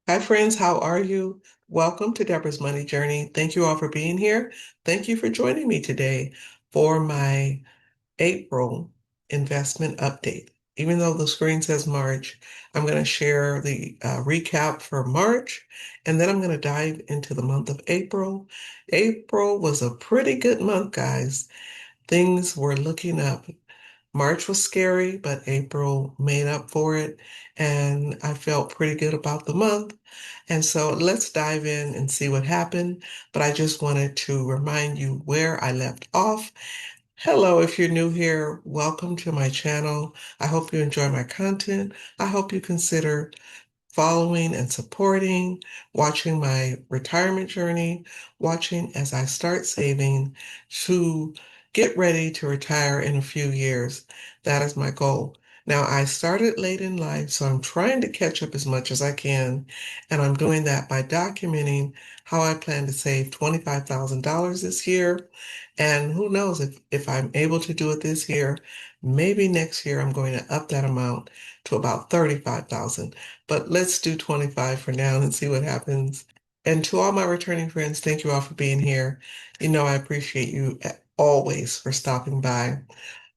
Hi, friends. How are you? Welcome to Deborah's Money Journey. Thank you all for being here. Thank you for joining me today for my April investment update. Even though the screen says March, I'm going to share the recap for March, and then I'm going to dive into the month of April. April was a pretty good month, guys. Things were looking up. March was scary, but April made up for it, and I felt pretty good about the month. And so let's dive in and see what happened. But I just wanted to remind you where I left off. Hello, if you're new here, welcome to my channel. I hope you enjoy my content. I hope you consider following and supporting, watching my retirement journey, watching as I start saving to get ready to retire in a few years. That is my goal. Now, I started late in life, so I'm trying to catch up as much as I can, and I'm doing that by documenting how I plan to save $25,000 this year. And who knows if I'm able to do it this year, maybe next year I'm going to up that amount to about 35,000. But let's do 25 for now and see what happens. And to all my returning friends, thank you all for being here. You know, I appreciate you always for stopping by.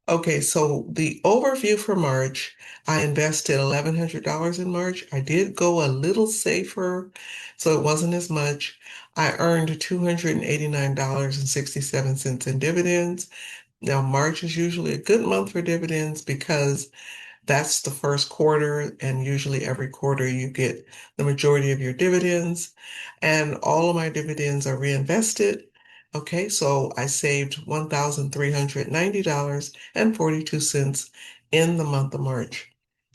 Okay, so the overview for March, I invested $1,100 in March. I did go a little safer, so it wasn't as much. I earned $289.67 in dividends. Now, March is usually a good month for dividends because that's the first quarter, and usually every quarter you get the majority of your dividends, and all of my dividends are reinvested. Okay, so I saved $1,390.42 in the month of March.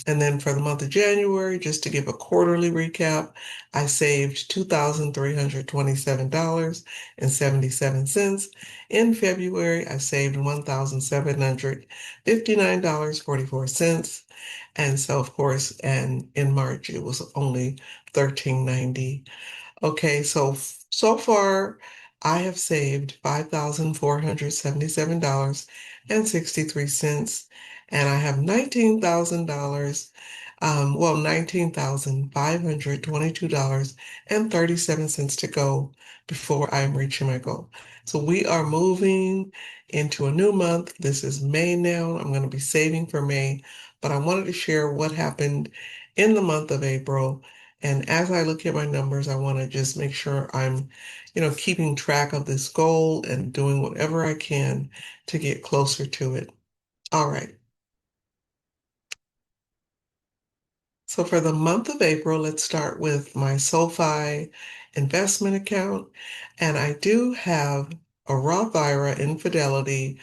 And then for the month of January, just to give a quarterly recap, I saved $2,327.77. In February, I saved $1,759.44. And so, of course, and in March, it was only 1390. Okay, so far I have saved $5,477.63, and I have $19,000, $19,522.37 to go before I'm reaching my goal. So we are moving into a new month. This is May now. I'm going to be saving for May, but I wanted to share what happened in the month of April. And as I look at my numbers, I want to just make sure I'm, keeping track of this goal and doing whatever I can to get closer to it. All right. So for the month of April, let's start with my SoFi investment account. And I do have a Roth IRA in Fidelity.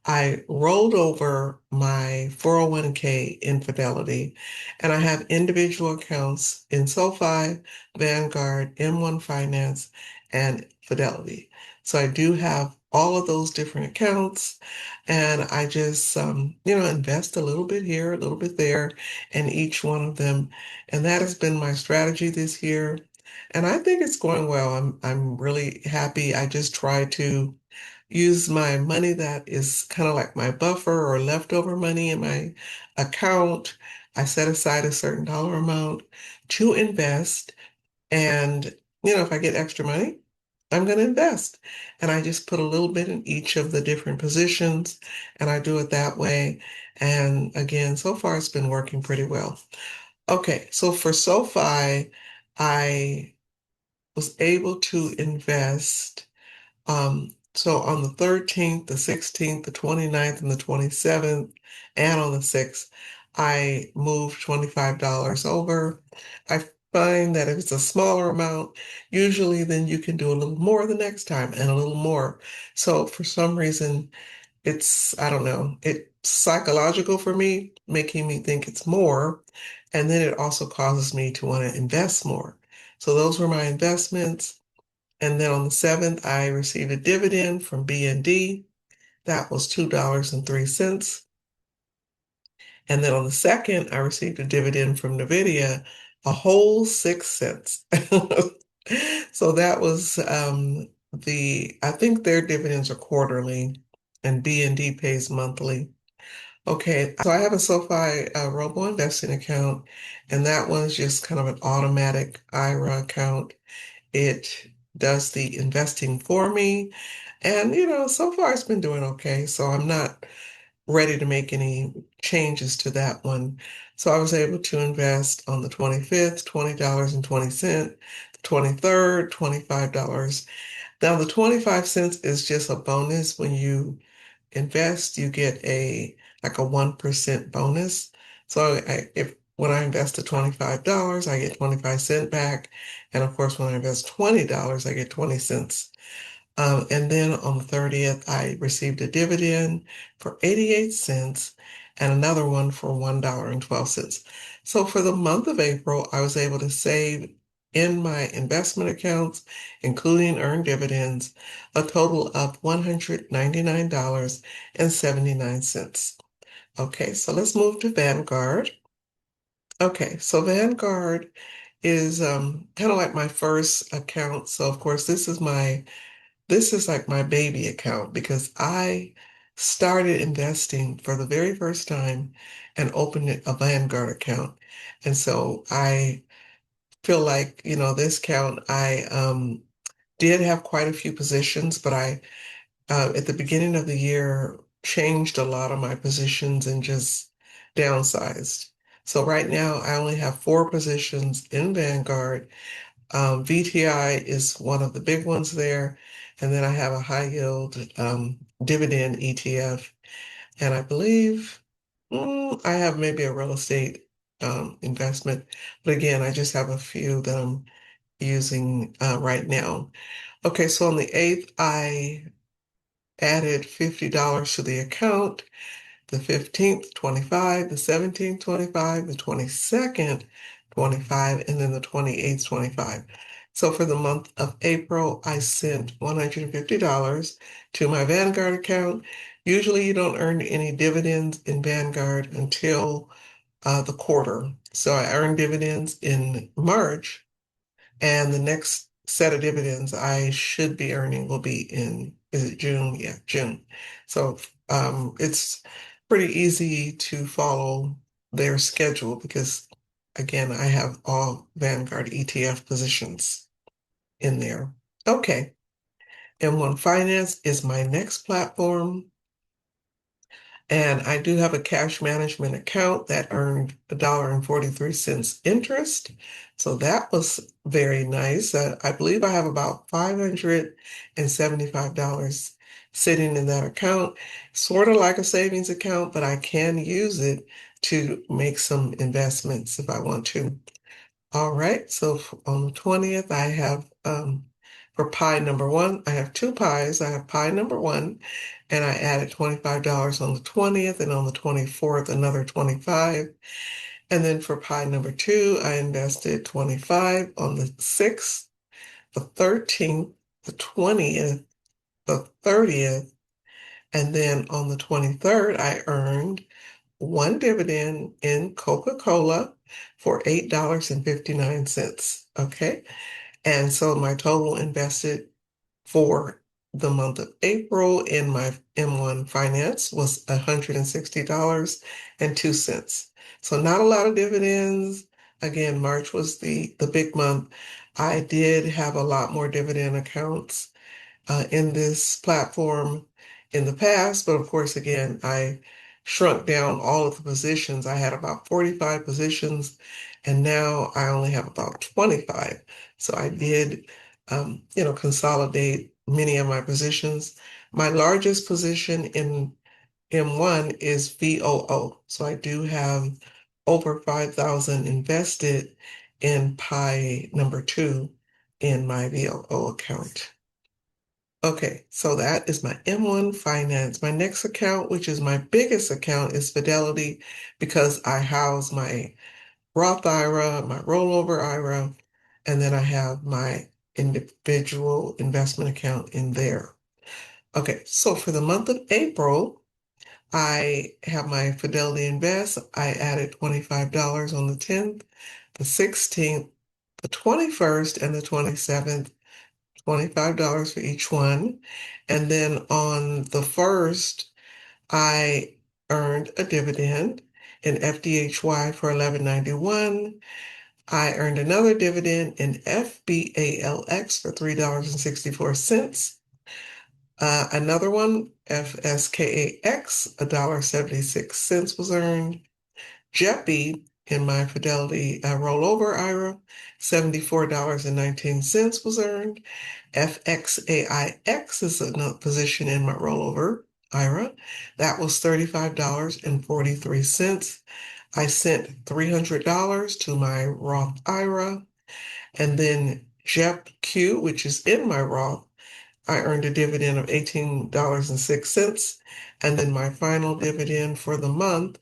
I rolled over my 401k in Fidelity, and I have individual accounts in SoFi, Vanguard, M1 Finance, and Fidelity. So I do have all of those different accounts, and I just, invest a little bit here, a little bit there, in each one of them. And that has been my strategy this year. And I think it's going well. I'm really happy. I just try to use my money that is kind of like my buffer or leftover money in my account. I set aside a certain dollar amount to invest. And, if I get extra money, I'm going to invest. And I just put a little bit in each of the different positions, and I do it that way. And again, so far it's been working pretty well. Okay, so for SoFi, I was able to invest. So on the 13th, the 16th, the 29th, and the 27th, and on the 6th, I moved $25 over. I find that if it's a smaller amount, usually then you can do a little more the next time and a little more. So for some reason, I don't know, it's psychological for me, making me think it's more. And then it also causes me to want to invest more. So those were my investments. And then on the 7th, I received a dividend from BND. That was $2.03. And then on the 2nd, I received a dividend from NVIDIA, a whole 6 cents. So that was I think their dividends are quarterly and BND pays monthly. Okay, so I have a SoFi Robo Investing account, and that one's just kind of an automatic IRA account. It does the investing for me. And, so far it's been doing okay. So I'm not ready to make any changes to that one. So I was able to invest on the 25th, $20.20, the 23rd, $25. Now, the 25 cents is just a bonus. When you invest, you get like a 1% bonus. So if when I invest the $25, I get 25 cents back. And of course, when I invest $20, I get 20 cents. And then on the 30th, I received a dividend for 88 cents and another one for $1.12. So for the month of April, I was able to save in my investment accounts, including earned dividends, a total of $199.79. Okay, so let's move to Vanguard. Okay, so Vanguard is kind of like my first account. So of course, this is like my baby account because I started investing for the very first time and opened a Vanguard account. And so I feel like, this account, I did have quite a few positions, but I, at the beginning of the year, changed a lot of my positions and just downsized. So right now, I only have four positions in Vanguard. VTI is one of the big ones there. And then I have a high yield dividend ETF. And I believe I have maybe a real estate investment. But again, I just have a few that I'm using right now. Okay, so on the 8th, I added $50 to the account, the 15th, 25, the 17th, 25, the 22nd, 25, and then the 28th, 25. So for the month of April, I sent $150 to my Vanguard account. Usually you don't earn any dividends in Vanguard until the quarter. So I earned dividends in March, and the next set of dividends I should be earning will be in, is it June? Yeah, June. So it's pretty easy to follow their schedule because, again, I have all Vanguard ETF positions in there. Okay. M1 Finance is my next platform. And I do have a cash management account that earned $1.43 interest. So that was very nice. I believe I have about $575 sitting in that account, sort of like a savings account, but I can use it to make some investments if I want to. All right, so on the 20th, I have for pie number one, I have two pies. I have pie number one, and I added $25 on the 20th, and on the 24th, another 25. And then for pie number two, I invested 25 on the 6th, the 13th, the 20th, the 30th, and then on the 23rd, I earned one dividend in Coca-Cola for $8.59. Okay. And so my total invested for the month of April in my M1 Finance was $160.02. So not a lot of dividends. Again, March was the big month. I did have a lot more dividend accounts in this platform in the past, but of course, again, I shrunk down all of the positions. I had about 45 positions, and now I only have about 25. So I did, consolidate many of my positions. My largest position in M1 is VOO. So I do have over 5,000 invested in pie number two in my VOO account. Okay, so that is my M1 Finance. My next account, which is my biggest account, is Fidelity because I house my Roth IRA, my rollover IRA, and then I have my individual investment account in there. Okay, so for the month of April, I have my Fidelity Invest. I added $25 on the 10th, the 16th, the 21st, and the 27th. $25 for each one. And then on the first, I earned a dividend in FDHY for $11.91. I earned another dividend in FBALX for $3.64. Another one, FSKAX, $1.76 was earned. JEPI in my Fidelity rollover IRA, $74.19 was earned. FXAIX is another position in my rollover IRA. That was $35.43. I sent $300 to my Roth IRA. And then JEPQ, which is in my Roth, I earned a dividend of $18.06. And then my final dividend for the month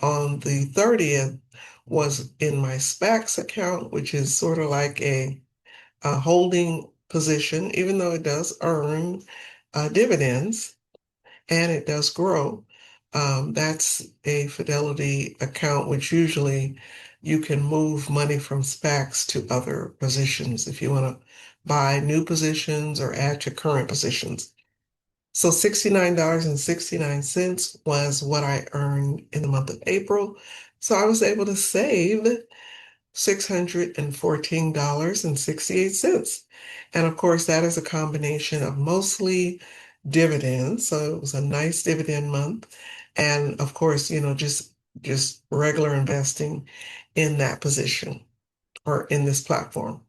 on the 30th was in my SPAX account, which is sort of like a holding position, even though it does earn dividends and it does grow. That's a Fidelity account, which usually you can move money from SPACs to other positions if you want to buy new positions or add to current positions. So $69.69 was what I earned in the month of April. So I was able to save $614.68. And of course, that is a combination of mostly dividends. So it was a nice dividend month. And of course, just regular investing in that position or in this platform.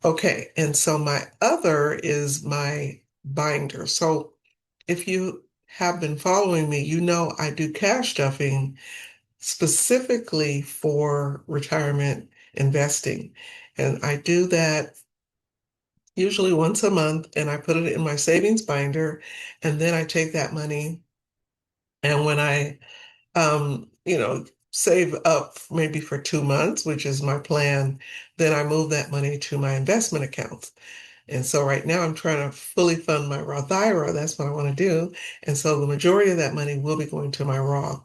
Okay, and so my other is my binder. So if you have been following me, you know I do cash stuffing specifically for retirement investing. And I do that usually once a month, and I put it in my savings binder, and then I take that money, and when I save up maybe for 2 months, which is my plan, then I move that money to my investment accounts. And so right now I'm trying to fully fund my Roth IRA. That's what I want to do. And so the majority of that money will be going to my Roth.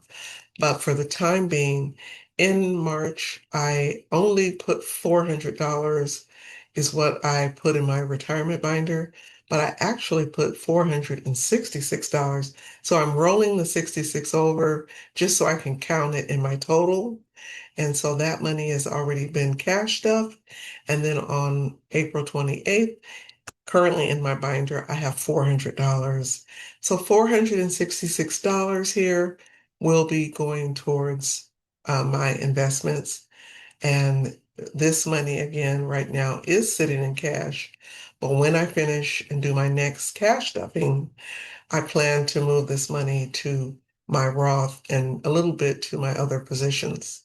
But for the time being, in March, I only put $400 is what I put in my retirement binder, but I actually put $466. So I'm rolling the 66 over just so I can count it in my total. And so that money has already been cashed up. And then on April 28th, currently in my binder, I have $400. So $466 here will be going towards my investments. And this money, again, right now is sitting in cash. But when I finish and do my next cash stuffing, I plan to move this money to my Roth and a little bit to my other positions.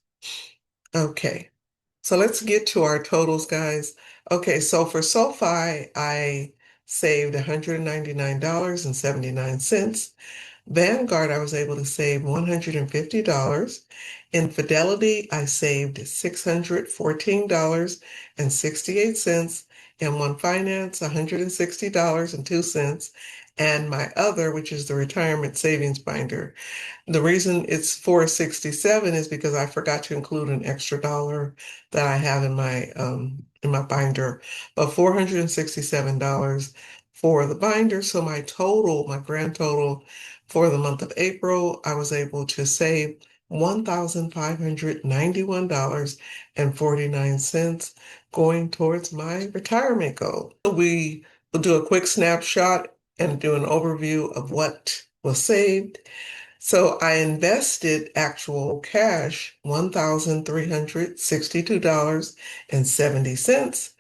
Okay. So let's get to our totals, guys. Okay, so for SoFi, I saved $199.79. Vanguard, I was able to save $150. In Fidelity, I saved $614.68. In One Finance, $160.02. And my other, which is the retirement savings binder, the reason it's 467 is because I forgot to include an extra dollar that I have in my binder, but $467 for the binder. So my grand total for the month of April, I was able to save $1,591.49 going towards my retirement goal. We will do a quick snapshot and do an overview of what was saved. So I invested actual cash, $1,362.70.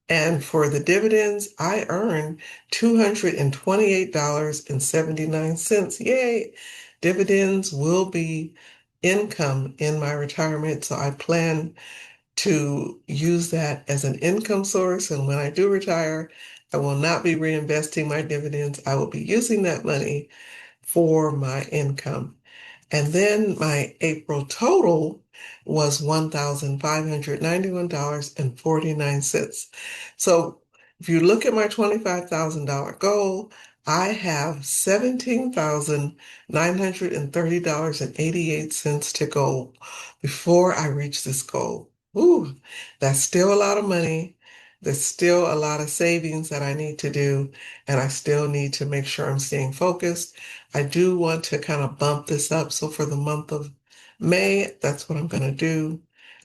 And for the dividends, I earned $228.79. Yay! Dividends will be income in my retirement. So I plan to use that as an income source. And when I do retire, I will not be reinvesting my dividends. I will be using that money for my income. And then my April total was $1,591.49. So if you look at my $25,000 goal, I have $17,930.88 to go before I reach this goal. Ooh, that's still a lot of money. There's still a lot of savings that I need to do, and I still need to make sure I'm staying focused. I do want to kind of bump this up. So for the month of May, that's what I'm going to do.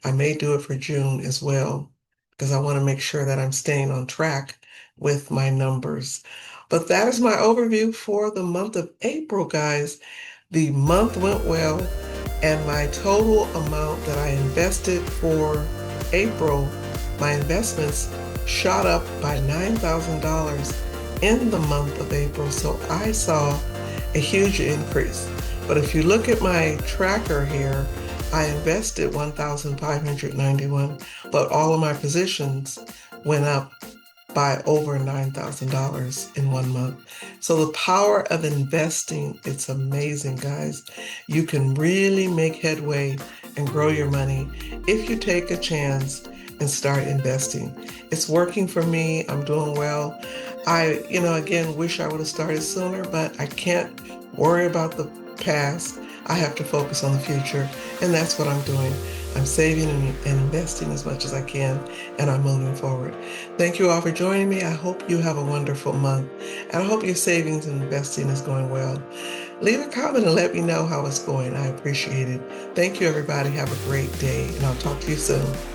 I may do it for June as well, because I want to make sure that I'm staying on track with my numbers. But that is my overview for the month of April, guys. The month went well, and my total amount that I invested for April, my investments shot up by $9,000 in the month of April. So I saw a huge increase. But if you look at my tracker here, I invested 1,591, but all of my positions went up by over $9,000 in 1 month. So the power of investing, it's amazing, guys. You can really make headway and grow your money if you take a chance and start investing. It's working for me. I'm doing well. I, again, wish I would have started sooner, but I can't worry about the past. I have to focus on the future, and that's what I'm doing. I'm saving and investing as much as I can, and I'm moving forward. Thank you all for joining me. I hope you have a wonderful month, and I hope your savings and investing is going well. Leave a comment and let me know how it's going. I appreciate it. Thank you, everybody. Have a great day, and I'll talk to you soon.